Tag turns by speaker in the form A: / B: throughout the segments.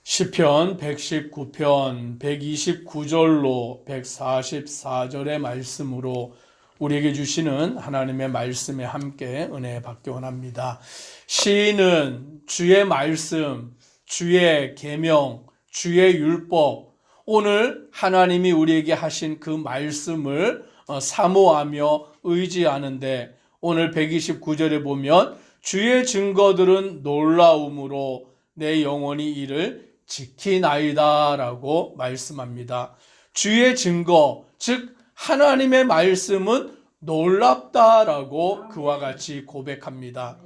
A: 시편 119편 129절로 144절의 말씀으로 우리에게 주시는 하나님의 말씀에 함께 은혜 받기 원합니다. 시인은 주의 말씀, 주의 계명, 주의 율법, 오늘 하나님이 우리에게 하신 그 말씀을 사모하며 의지하는데, 오늘 129절에 보면 주의 증거들은 놀라움으로 내 영혼이 이를 지키나이다 라고 말씀합니다. 주의 증거, 즉 하나님의 말씀은 놀랍다라고 그와 같이 고백합니다.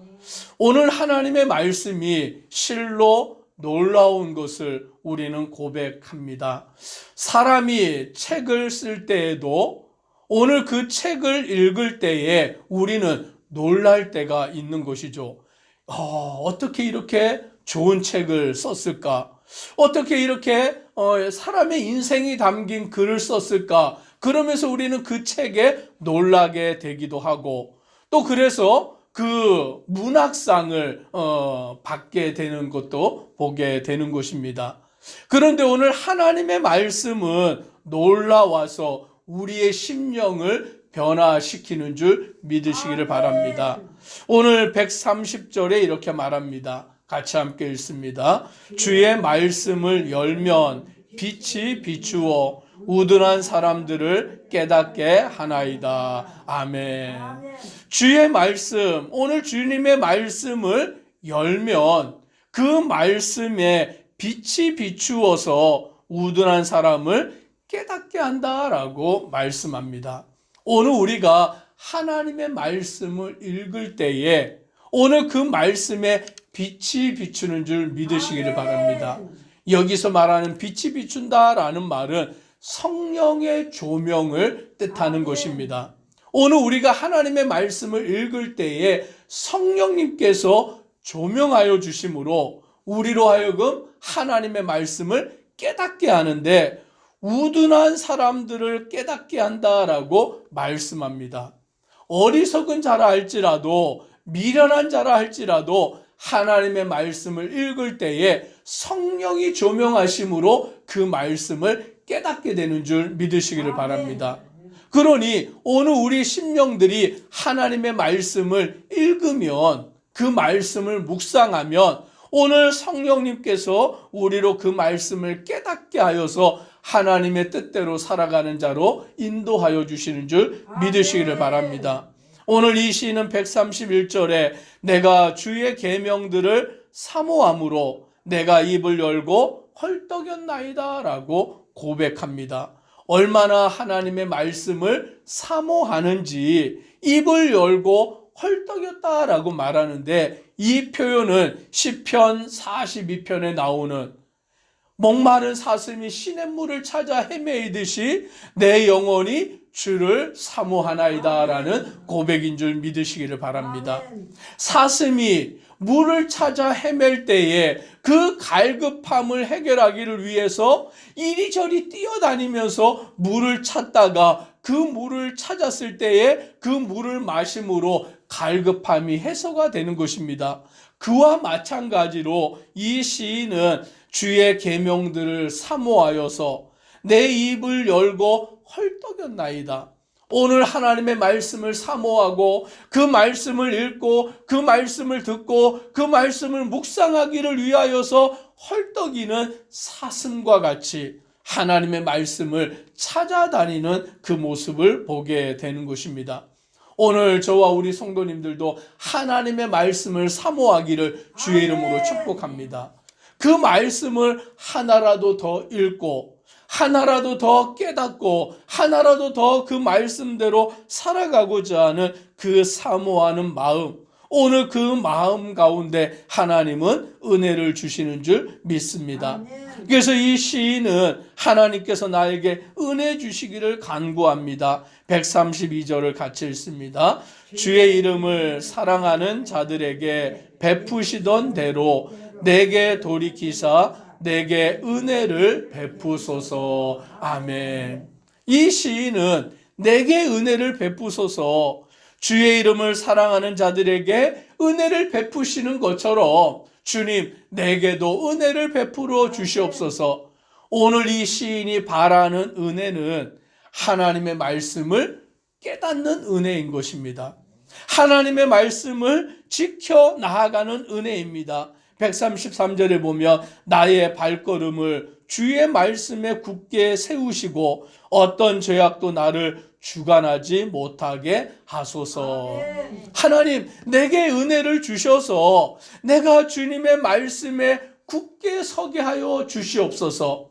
A: 오늘 하나님의 말씀이 실로 놀라운 것을 우리는 고백합니다. 사람이 책을 쓸 때에도 오늘 그 책을 읽을 때에 우리는 놀랄 때가 있는 것이죠. 어떻게 이렇게 좋은 책을 썼을까? 어떻게 이렇게 사람의 인생이 담긴 글을 썼을까? 그러면서 우리는 그 책에 놀라게 되기도 하고, 또 그래서 그 문학상을 받게 되는 것도 보게 되는 것입니다. 그런데 오늘 하나님의 말씀은 놀라워서 우리의 심령을 변화시키는 줄 믿으시기를 바랍니다. 오늘 130절에 이렇게 말합니다. 같이 함께 읽습니다. 주의 말씀을 열면 빛이 비추어 우둔한 사람들을 깨닫게 하나이다. 아멘. 주의 말씀, 오늘 주님의 말씀을 열면 그 말씀에 빛이 비추어서 우둔한 사람을 깨닫게 한다라고 말씀합니다. 오늘 우리가 하나님의 말씀을 읽을 때에 오늘 그 말씀에 빛이 비추는 줄 믿으시기를 바랍니다. 여기서 말하는 빛이 비춘다라는 말은 성령의 조명을 뜻하는 것입니다. 오늘 우리가 하나님의 말씀을 읽을 때에 성령님께서 조명하여 주심으로 우리로 하여금 하나님의 말씀을 깨닫게 하는데, 우둔한 사람들을 깨닫게 한다라고 말씀합니다. 어리석은 자라 할지라도, 미련한 자라 할지라도 하나님의 말씀을 읽을 때에 성령이 조명하심으로 그 말씀을 깨닫게 되는 줄 믿으시기를 바랍니다. 그러니 오늘 우리 심령들이 하나님의 말씀을 읽으면, 그 말씀을 묵상하면 오늘 성령님께서 우리로 그 말씀을 깨닫게 하여서 하나님의 뜻대로 살아가는 자로 인도하여 주시는 줄 믿으시기를 바랍니다. 오늘 이 시인은 131절에 내가 주의 계명들을 사모함으로 내가 입을 열고 헐떡였나이다 라고 고백합니다. 얼마나 하나님의 말씀을 사모하는지 입을 열고 헐떡였다라고 말하는데, 이 표현은 시편 42편에 나오는 목마른 사슴이 시냇물을 찾아 헤매이듯이 내 영혼이 주를 사모하나이다 라는 고백인 줄 믿으시기를 바랍니다. 사슴이 물을 찾아 헤맬 때에 그 갈급함을 해결하기를 위해서 이리저리 뛰어다니면서 물을 찾다가 그 물을 찾았을 때에 그 물을 마심으로 갈급함이 해소가 되는 것입니다. 그와 마찬가지로 이 시인은 주의 계명들을 사모하여서 내 입을 열고 헐떡였나이다. 오늘 하나님의 말씀을 사모하고 그 말씀을 읽고 그 말씀을 듣고 그 말씀을 묵상하기를 위하여서 헐떡이는 사슴과 같이 하나님의 말씀을 찾아다니는 그 모습을 보게 되는 것입니다. 오늘 저와 우리 성도님들도 하나님의 말씀을 사모하기를 주의 이름으로 축복합니다. 그 말씀을 하나라도 더 읽고 하나라도 더 깨닫고 하나라도 더 그 말씀대로 살아가고자 하는 그 사모하는 마음, 오늘 그 마음 가운데 하나님은 은혜를 주시는 줄 믿습니다. 그래서 이 시인은 하나님께서 나에게 은혜 주시기를 간구합니다. 132절을 같이 읽습니다. 주의 이름을 사랑하는 자들에게 베푸시던 대로 내게 돌이키사 내게 은혜를 베푸소서. 아멘. 이 시인은 내게 은혜를 베푸소서, 주의 이름을 사랑하는 자들에게 은혜를 베푸시는 것처럼 주님, 내게도 은혜를 베풀어 주시옵소서. 오늘 이 시인이 바라는 은혜는 하나님의 말씀을 깨닫는 은혜인 것입니다. 하나님의 말씀을 지켜 나아가는 은혜입니다. 133절에 보면 나의 발걸음을 주의 말씀에 굳게 세우시고 어떤 죄악도 나를 주관하지 못하게 하소서. 하나님, 내게 은혜를 주셔서 내가 주님의 말씀에 굳게 서게 하여 주시옵소서.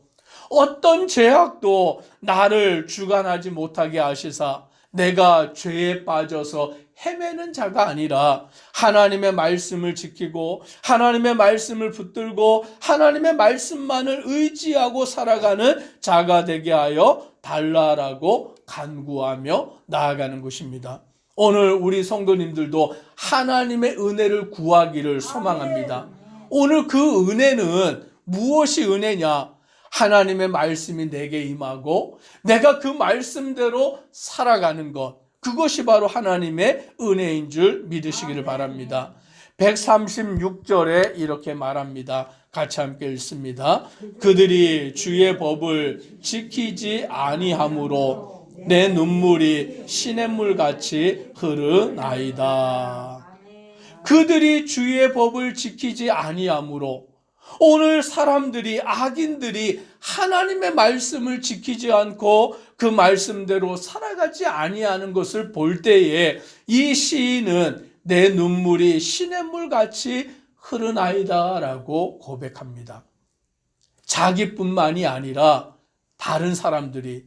A: 어떤 죄악도 나를 주관하지 못하게 하시사 내가 죄에 빠져서 헤매는 자가 아니라 하나님의 말씀을 지키고 하나님의 말씀을 붙들고 하나님의 말씀만을 의지하고 살아가는 자가 되게 하여 달라라고 간구하며 나아가는 것입니다. 오늘 우리 성도님들도 하나님의 은혜를 구하기를 소망합니다. 오늘 그 은혜는 무엇이 은혜냐? 하나님의 말씀이 내게 임하고 내가 그 말씀대로 살아가는 것, 그것이 바로 하나님의 은혜인 줄 믿으시기를 바랍니다. 136절에 이렇게 말합니다. 같이 함께 읽습니다. 그들이 주의 법을 지키지 아니함으로 내 눈물이 시냇물같이 흐르나이다. 그들이 주의 법을 지키지 아니함으로, 오늘 사람들이, 악인들이 하나님의 말씀을 지키지 않고 그 말씀대로 살아가지 아니하는 것을 볼 때에 이 시인은 내 눈물이 시냇물같이 흐르나이다 라고 고백합니다. 자기뿐만이 아니라 다른 사람들이,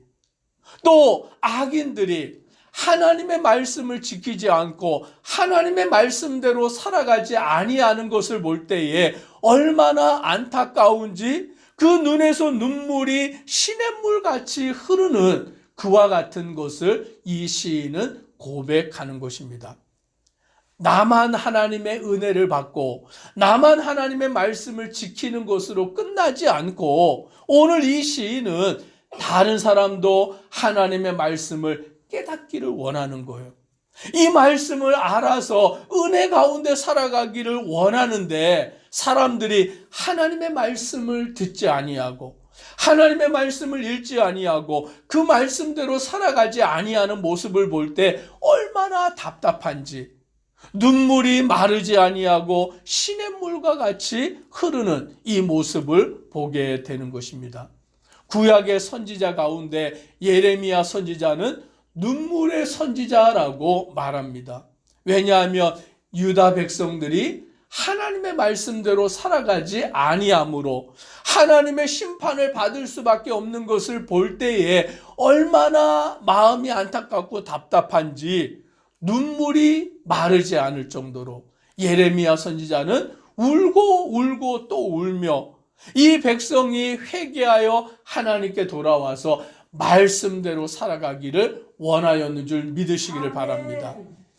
A: 또 악인들이 하나님의 말씀을 지키지 않고 하나님의 말씀대로 살아가지 아니하는 것을 볼 때에 얼마나 안타까운지, 그 눈에서 눈물이 시냇물같이 흐르는 그와 같은 것을 이 시인은 고백하는 것입니다. 나만 하나님의 은혜를 받고 나만 하나님의 말씀을 지키는 것으로 끝나지 않고 오늘 이 시인은 다른 사람도 하나님의 말씀을 깨닫기를 원하는 거예요. 이 말씀을 알아서 은혜 가운데 살아가기를 원하는데 사람들이 하나님의 말씀을 듣지 아니하고 하나님의 말씀을 읽지 아니하고 그 말씀대로 살아가지 아니하는 모습을 볼 때 얼마나 답답한지, 눈물이 마르지 아니하고 시냇물과 같이 흐르는 이 모습을 보게 되는 것입니다. 구약의 선지자 가운데 예레미야 선지자는 눈물의 선지자라고 말합니다. 왜냐하면 유다 백성들이 하나님의 말씀대로 살아가지 아니함으로 하나님의 심판을 받을 수밖에 없는 것을 볼 때에 얼마나 마음이 안타깝고 답답한지 눈물이 마르지 않을 정도로 예레미야 선지자는 울고 울고 또 울며 이 백성이 회개하여 하나님께 돌아와서 말씀대로 살아가기를 원하였는 줄 믿으시기를 바랍니다.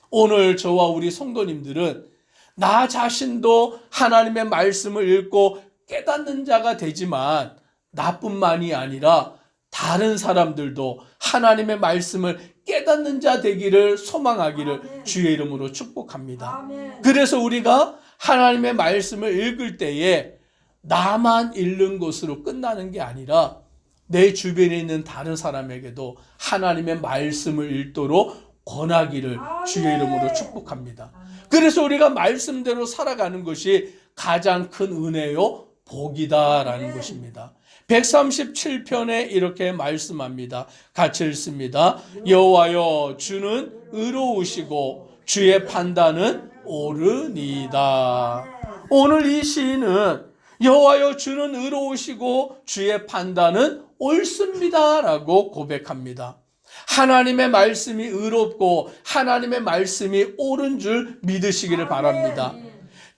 A: 오늘 저와 우리 성도님들은 나 자신도 하나님의 말씀을 읽고 깨닫는 자가 되지만 나뿐만이 아니라 다른 사람들도 하나님의 말씀을 깨닫는 자 되기를 소망하기를 주의 이름으로 축복합니다. 그래서 우리가 하나님의 말씀을 읽을 때에 나만 읽는 것으로 끝나는 게 아니라 내 주변에 있는 다른 사람에게도 하나님의 말씀을 읽도록 권하기를 주의 이름으로 축복합니다. 그래서 우리가 말씀대로 살아가는 것이 가장 큰 은혜요 복이다라는 것입니다. 137편에 이렇게 말씀합니다. 같이 읽습니다. 여호와여 주는 의로우시고 주의 판단은 옳으니이다. 오늘 이 시인은 여호와여 주는 의로우시고 주의 판단은 옳습니다 라고 고백합니다. 하나님의 말씀이 의롭고 하나님의 말씀이 옳은 줄 믿으시기를 바랍니다.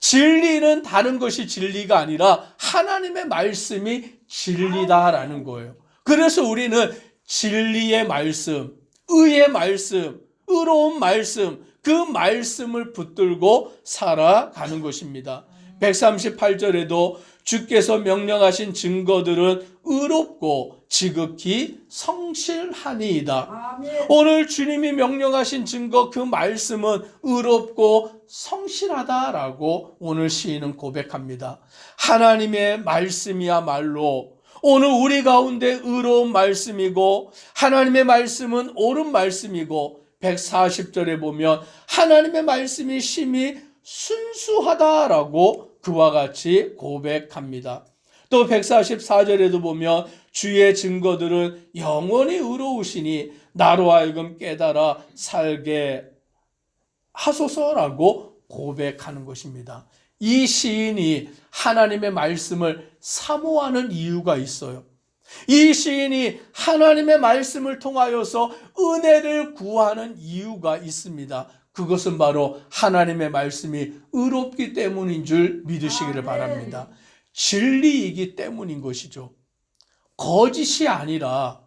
A: 진리는 다른 것이 진리가 아니라 하나님의 말씀이 진리다라는 거예요. 그래서 우리는 진리의 말씀, 의의 말씀, 의로운 말씀, 그 말씀을 붙들고 살아가는 것입니다. 138절에도 주께서 명령하신 증거들은 의롭고 지극히 성실하니이다.
B: 아멘.
A: 오늘 주님이 명령하신 증거, 그 말씀은 의롭고 성실하다라고 오늘 시인은 고백합니다. 하나님의 말씀이야말로 오늘 우리 가운데 의로운 말씀이고, 하나님의 말씀은 옳은 말씀이고, 140절에 보면 하나님의 말씀이 심히 순수하다라고 그와 같이 고백합니다. 또 144절에도 보면 주의 증거들은 영원히 의로우시니 나로 하여금 깨달아 살게 하소서라고 고백하는 것입니다. 이 시인이 하나님의 말씀을 사모하는 이유가 있어요. 이 시인이 하나님의 말씀을 통하여서 은혜를 구하는 이유가 있습니다. 그것은 바로 하나님의 말씀이 의롭기 때문인 줄 믿으시기를 바랍니다. 진리이기 때문인 것이죠. 거짓이 아니라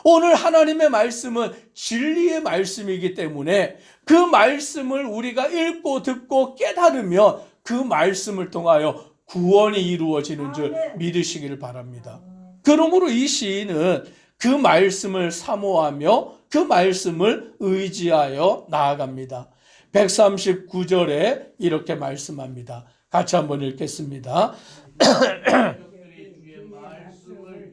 A: 오늘 하나님의 말씀은 진리의 말씀이기 때문에 그 말씀을 우리가 읽고 듣고 깨달으면 그 말씀을 통하여 구원이 이루어지는 줄 믿으시기를 바랍니다. 그러므로 이 시인은 그 말씀을 사모하며 그 말씀을 의지하여 나아갑니다. 139절에 이렇게 말씀합니다. 같이 한번 읽겠습니다.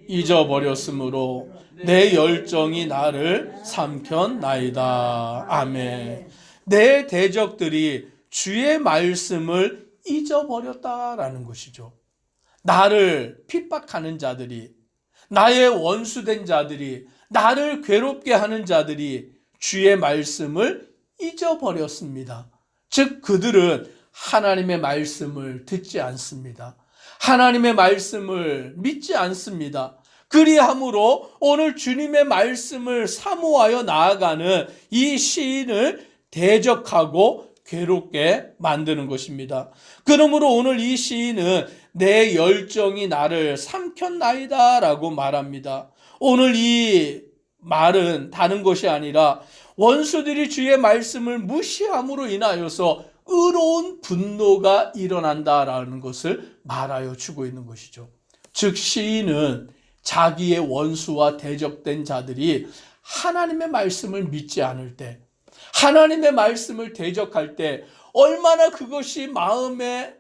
A: 잊어버렸으므로 내 열정이 나를 삼켰나이다. 아멘. 내 대적들이 주의 말씀을 잊어버렸다라는 것이죠. 나를 핍박하는 자들이, 나의 원수된 자들이, 나를 괴롭게 하는 자들이 주의 말씀을 잊어버렸습니다. 즉 그들은 하나님의 말씀을 듣지 않습니다. 하나님의 말씀을 믿지 않습니다. 그리함으로 오늘 주님의 말씀을 사모하여 나아가는 이 시인을 대적하고 괴롭게 만드는 것입니다. 그러므로 오늘 이 시인은 내 열정이 나를 삼켰나이다 라고 말합니다. 오늘 이 말은 다른 것이 아니라 원수들이 주의 말씀을 무시함으로 인하여서 의로운 분노가 일어난다라는 것을 말하여 주고 있는 것이죠. 즉 시인은 자기의 원수와 대적된 자들이 하나님의 말씀을 믿지 않을 때, 하나님의 말씀을 대적할 때 얼마나 그것이 마음에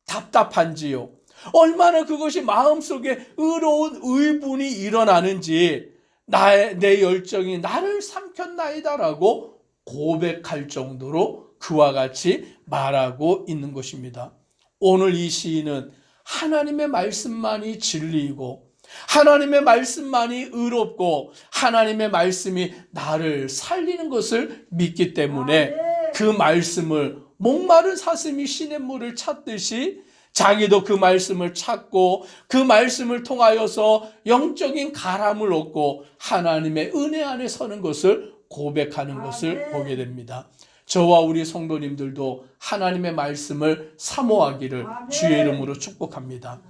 A: 답답한지요, 얼마나 그것이 마음속에 의로운 의분이 일어나는지 내 열정이 나를 삼켰나이다라고 고백할 정도로 그와 같이 말하고 있는 것입니다. 오늘 이 시인은 하나님의 말씀만이 진리이고 하나님의 말씀만이 의롭고 하나님의 말씀이 나를 살리는 것을 믿기 때문에 그 말씀을 목마른 사슴이 시냇물을 찾듯이 자기도 그 말씀을 찾고 그 말씀을 통하여서 영적인 가람을 얻고 하나님의 은혜 안에 서는 것을 고백하는 것을 보게 됩니다. 저와 우리 성도님들도 하나님의 말씀을 사모하기를 주의 이름으로 축복합니다.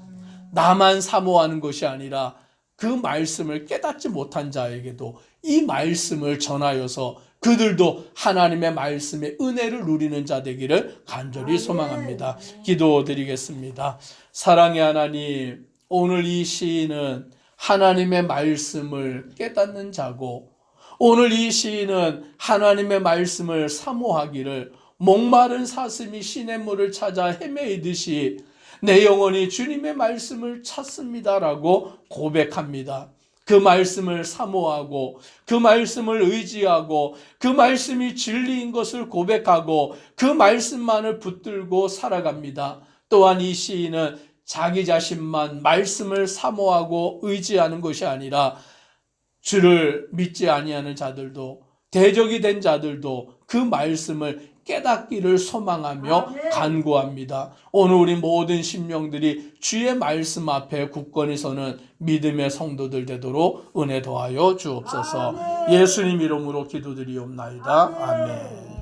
A: 나만 사모하는 것이 아니라 그 말씀을 깨닫지 못한 자에게도 이 말씀을 전하여서 그들도 하나님의 말씀의 은혜를 누리는 자 되기를 간절히 소망합니다. 기도드리겠습니다. 사랑의 하나님, 오늘 이 시인은 하나님의 말씀을 깨닫는 자고 오늘 이 시인은 하나님의 말씀을 사모하기를 목마른 사슴이 시냇물을 찾아 헤매이듯이 내 영혼이 주님의 말씀을 찾습니다라고 고백합니다. 그 말씀을 사모하고 그 말씀을 의지하고 그 말씀이 진리인 것을 고백하고 그 말씀만을 붙들고 살아갑니다. 또한 이 시인은 자기 자신만 말씀을 사모하고 의지하는 것이 아니라 주를 믿지 아니하는 자들도 대적이 된 자들도 그 말씀을 깨닫기를 소망하며 간구합니다. 오늘 우리 모든 심령들이 주의 말씀 앞에 굳건히 서는 믿음의 성도들 되도록 은혜 더하여 주옵소서. 예수님 이름으로 기도드리옵나이다. 아멘.